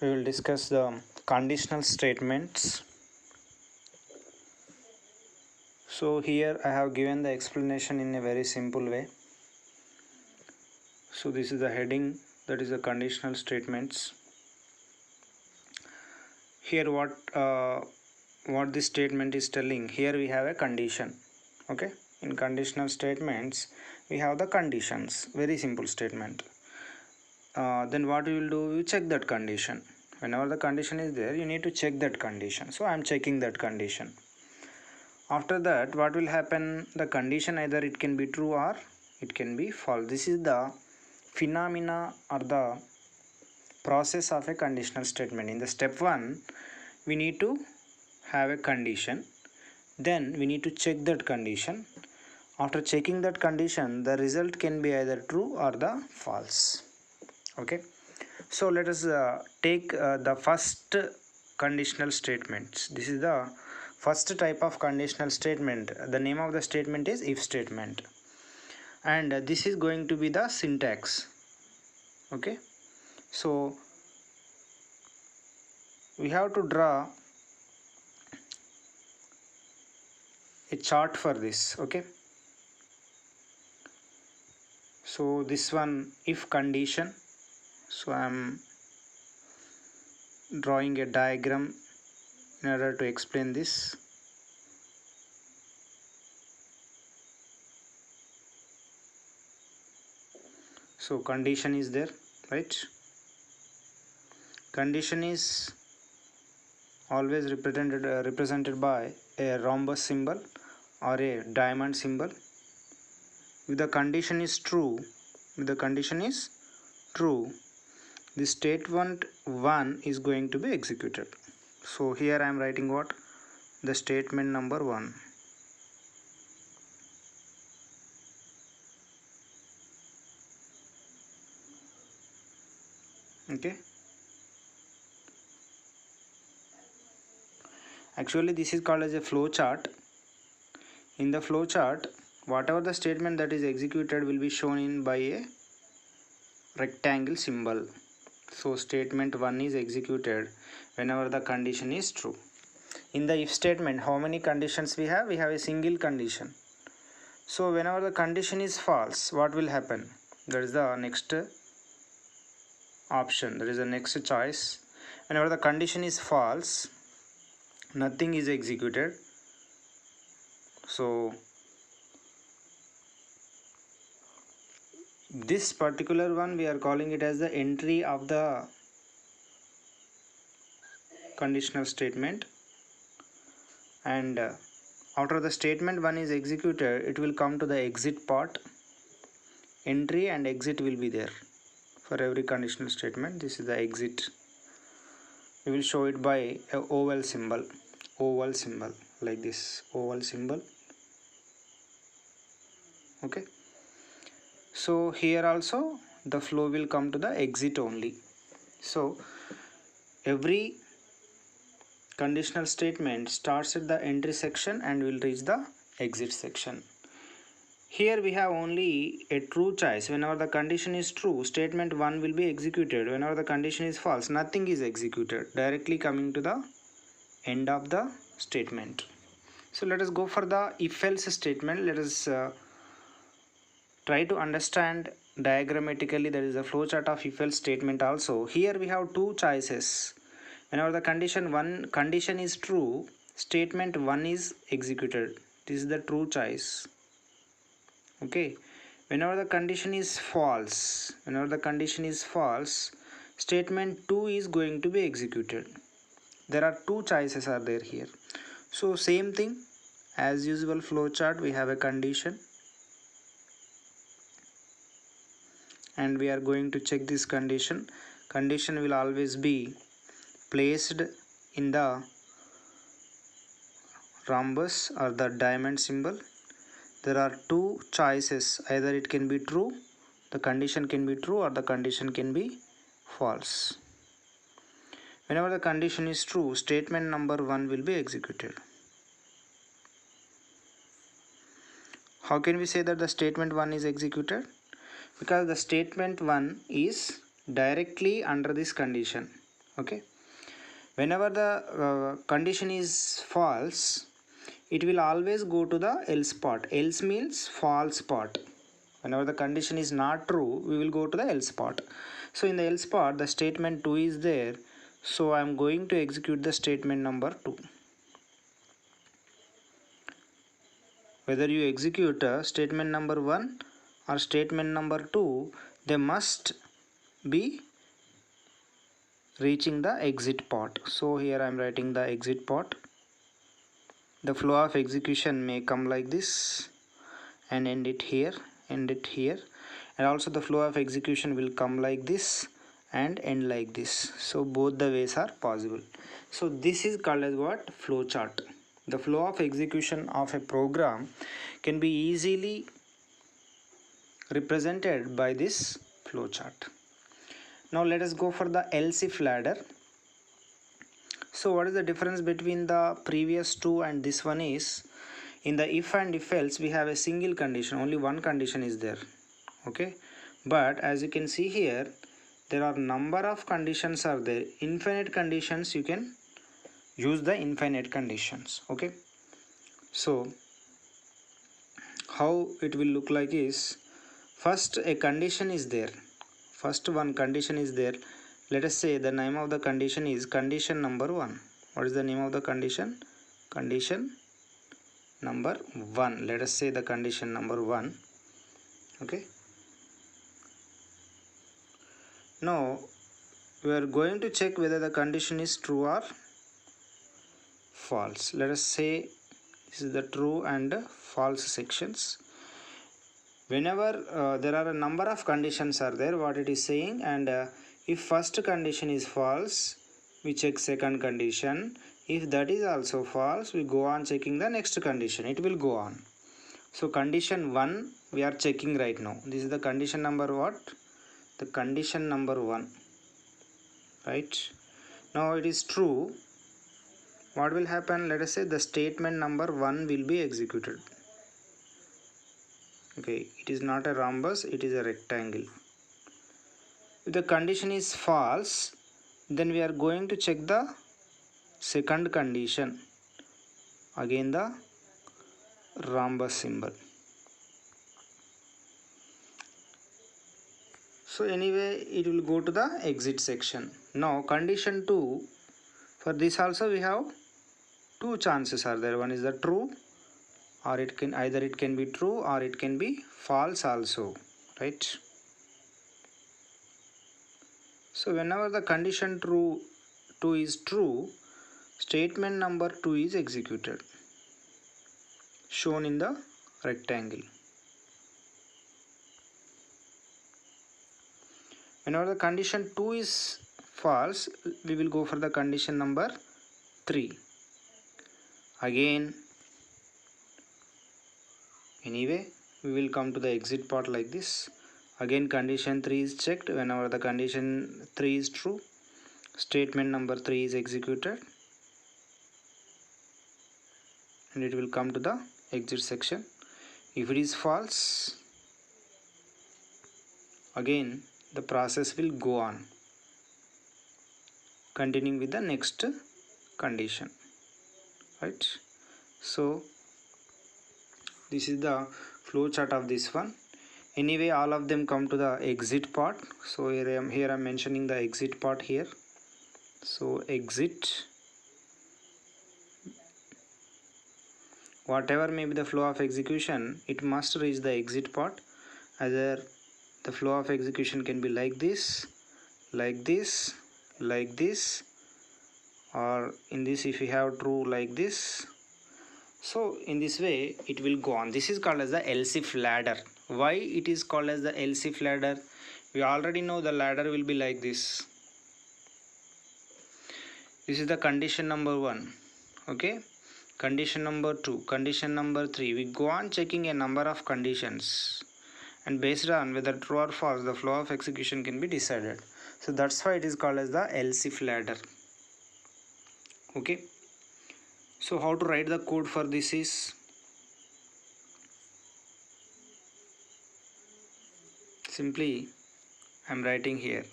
We will discuss the conditional statements. So here I have given the explanation in a very simple way. So this is the heading, that is the conditional statements. Here what this statement is telling, here we have a condition. Okay, in conditional statements we have the conditions, very simple statement. Then what we will do, you check that condition. Whenever the condition is there, you need to check that condition. So I am checking that condition. After that, what will happen, the condition either it can be true or it can be false. This is the phenomena or the process of a conditional statement. In the step 1, we need to have a condition, then we need to check that condition. After checking that condition, the result can be either true or the false. Okay, so let us take the first conditional statements. This is the first type of conditional statement. The name of the statement is if statement, and this is going to be the syntax. Okay, so we have to draw a chart for this. Okay, so this one, if condition, so I am drawing a diagram in order to explain this. So condition is there, right? Condition is always represented by a rhombus symbol or a diamond symbol. If the condition is true, the statement 1 is going to be executed. So here I am writing what? The statement number 1. Okay, actually this is called as a flow chart. In the flow chart, whatever the statement that is executed will be shown in by a rectangle symbol. So statement 1 is executed whenever the condition is true. In the if statement, how many conditions we have? We have a single condition. So whenever the condition is false, what will happen? That is the next option, that is the next choice. Whenever the condition is false, nothing is executed. So this particular one we are calling it as the entry of the conditional statement, and after the statement 1 is executed, it will come to the exit part. Entry and exit will be there for every conditional statement. This is the exit. We will show it by a oval symbol like this, oval symbol. Okay, so here also the flow will come to the exit only. So every conditional statement starts at the entry section and will reach the exit section. Here we have only a true choice. Whenever the condition is true, statement 1 will be executed. Whenever the condition is false, nothing is executed, directly coming to the end of the statement. So let us go for the if else statement. Let us try to understand diagrammatically. There is a flowchart of if else statement also. Here we have two choices. Whenever the condition is true, statement 1 is executed. This is the true choice. Okay, whenever the condition is false, statement 2 is going to be executed. There are two choices are there here. So same thing as usual, flowchart, we have a condition and we are going to check this condition. Condition will always be placed in the rhombus or the diamond symbol. There are two choices, either it can be true, the condition can be true, or the condition can be false. Whenever the condition is true, statement number 1 will be executed. How can we say that the statement 1 is executed? Because the statement 1 is directly under this condition. Okay, whenever the condition is false, it will always go to the else part. Else means false part. Whenever the condition is not true, we will go to the else part. So in the else part, the statement 2 is there, so I am going to execute the statement number 2. Whether you execute statement number 1 or statement number 2, they must be reaching the exit part. So here I am writing the exit part. The flow of execution may come like this and end it here, and also the flow of execution will come like this and end like this. So both the ways are possible. So this is called as what? Flow chart. The flow of execution of a program can be easily represented by this flow chart. Now let us go for the else if ladder. So what is the difference between the previous two and this one is, in the if and if else we have a single condition, only one condition is there. Okay, but as you can see here, there are number of conditions are there, infinite conditions. You can use the infinite conditions. Okay, so how it will look like is, first a condition is there, first one condition is there. Let us say the name of the condition is condition number 1. What is the name of the condition? Condition number 1. Let us say the condition number 1. Okay, now we are going to check whether the condition is true or false. Let us say this is the true and false sections. Whenever there are a number of conditions are there, what it is saying, and if first condition is false, we check second condition. If that is also false, we go on checking the next condition. It will go on. So condition 1 we are checking right now. This is the condition number what? The condition number 1. Right, now it is true. What will happen? Let us say the statement number 1 will be executed. Okay, it is not a rhombus, it is a rectangle. If the condition is false, then we are going to check the second condition, again the rhombus symbol. So anyway, it will go to the exit section. Now condition 2, for this also we have two chances are there. One is the true, or it can either it can be true or it can be false also, right? So whenever the condition 2 is true, statement number 2 is executed, shown in the rectangle. Whenever the condition 2 is false, we will go for the condition number 3. Again, anyway, we will come to the exit part like this. Again condition 3 is checked. Whenever the condition 3 is true, statement number 3 is executed and it will come to the exit section. If it is false, again the process will go on, continuing with the next condition, right? So this is the flow chart of this one. Anyway, all of them come to the exit part. So here I am mentioning the exit part here. So exit, whatever may be the flow of execution, it must reach the exit part. Either the flow of execution can be like this, like this, like this, or in this if we have true like this. So in this way it will go on. This is called as the else if ladder. Why it is called as the else if ladder? We already know the ladder will be like this. This is the condition number 1. Okay, condition number 2, condition number 3. We go on checking a number of conditions, and based on whether true or false, the flow of execution can be decided. So that's why it is called as the else if ladder. Okay, so how to write the code for this is, simply I am writing here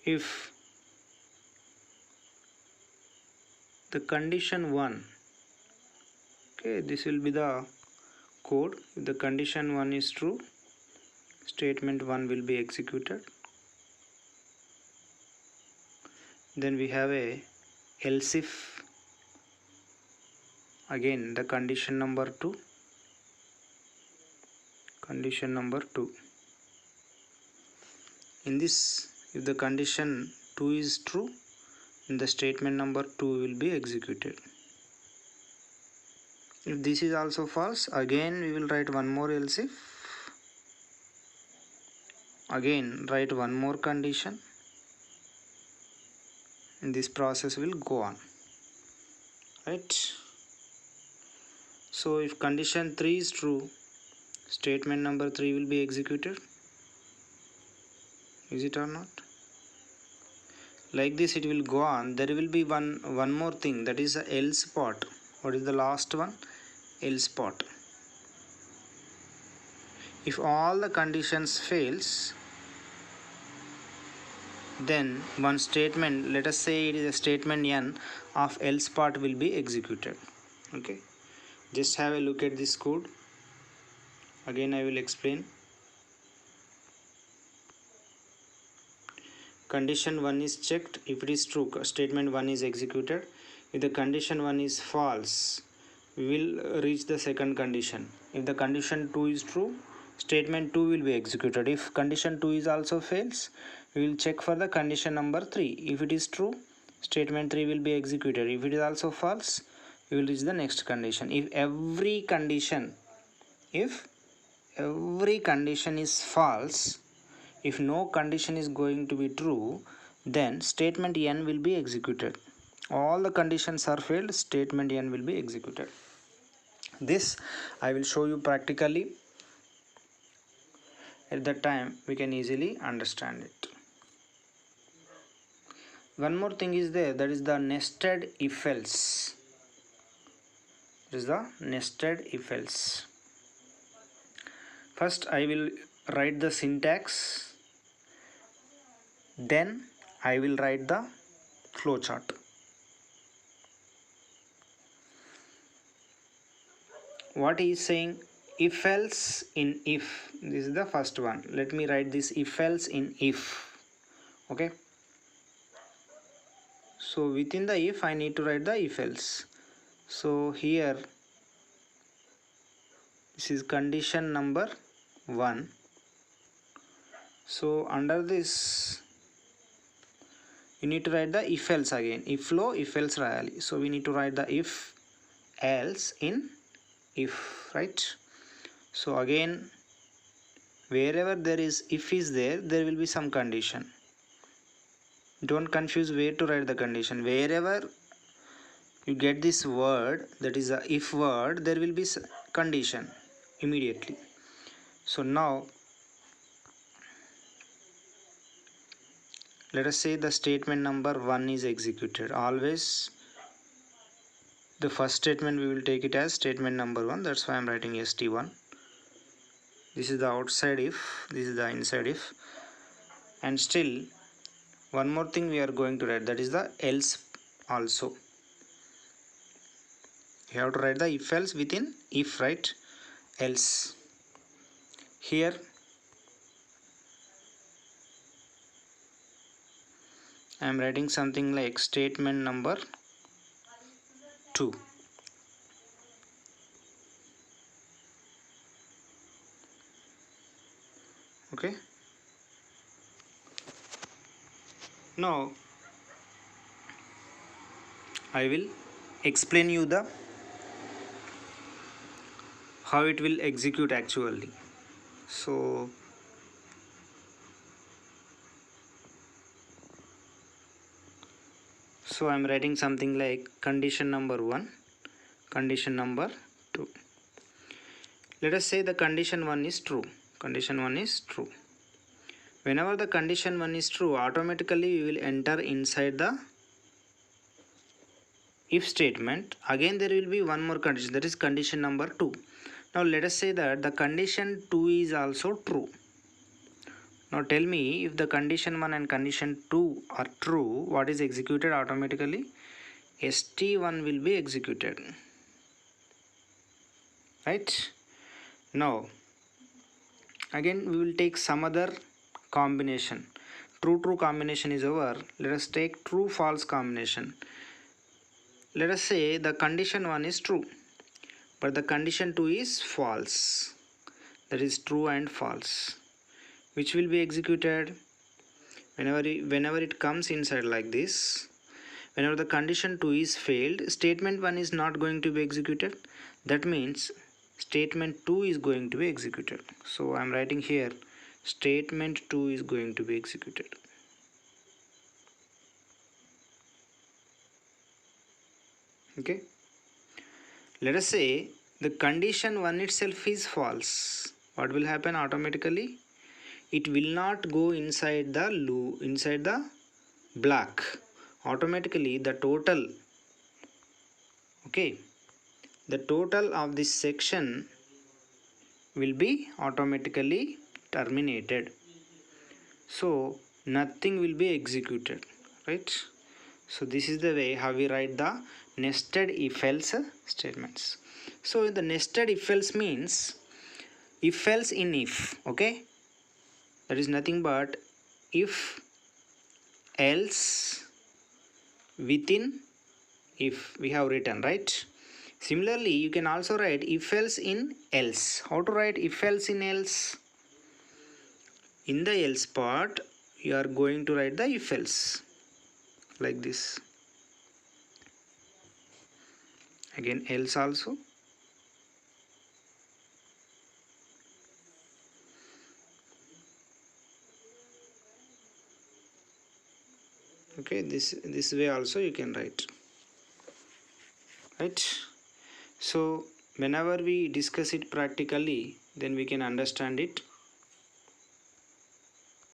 if the condition 1, okay, this will be the code. If the condition 1 is true, statement 1 will be executed. Then we have a else if, again the condition number 2, condition number 2. In this, if the condition 2 is true, then the statement number 2 will be executed. If this is also false, again we will write one more else if, again write one more condition, and this process will go on, right? So if condition 3 is true, statement number 3 will be executed. Is it or not? Like this it will go on. There will be one more thing, that is the else part. What is the last one? Else part. If all the conditions fails, then one statement, let us say it is a statement n of else part, will be executed. Okay, just have a look at this code. Again I will explain. Condition 1 is checked. If it is true, statement 1 is executed. If the condition 1 is false, we will reach the second condition. If the condition 2 is true, statement 2 will be executed. If condition 2 is also fails, we will check for the condition number 3. If it is true, statement 3 will be executed. If it is also false, we will reach the next condition. If every condition is false, if no condition is going to be true, then statement n will be executed. All the conditions are failed, statement n will be executed. This I will show you practically. At that time we can easily understand it. One more thing is there, that is the nested if else. This is the nested if else. First I will write the syntax, then I will write the flowchart. What he is saying, if else in if, this is the first one. Let me write this if else in if. Okay, so within the if I need to write the if else. So here this is condition number 1. So under this you need to write the if else again. If flow, if else rayali. So we need to write the if else in if, right? So again, wherever there is if is there will be some condition. Don't confuse where to write the condition. Wherever you get this word, that is a if word, there will be condition immediately. So now let us say the statement number 1 is executed. Always the first statement we will take it as statement number 1. That's why I am writing st1. This is the outside if, this is the inside if. And still one more thing we are going to write, that is the else also. You have to write the if else within if, right? Else. Here I am writing something like statement number 2. Okay. Now I will explain you the how it will execute actually. So I am writing something like condition number 1, condition number 2. Let us say the condition 1 is true. Condition 1 is true. Whenever the condition 1 is true, automatically we will enter inside the if statement. Again there will be one more condition, that is condition number 2. Now let us say that the condition 2 is also true. Now tell me, if the condition 1 and condition 2 are true, what is executed automatically? ST1 will be executed, right? Now again we will take some other combination. True combination is over. Let us take true false combination. Let us say the condition 1 is true, but the condition 2 is false. That is true and false. Which will be executed? Whenever it comes inside like this, whenever the condition 2 is failed, statement 1 is not going to be executed. That means statement 2 is going to be executed. So I am writing here, statement 2 is going to be executed. Okay, let us say the condition 1 itself is false. What will happen automatically? It will not go inside the loop, inside the block. Automatically the total, okay, the total of this section will be automatically terminated. So nothing will be executed, right? So this is the way how we write the nested if else statements. So the nested if else means if else in if, okay, that is nothing but if else within if we have written, right? Similarly you can also write if else in else. How to write if else in else? In the else part you are going to write the if else like this. Again else also. Okay, this way also you can write, right? So whenever we discuss it practically, then we can understand it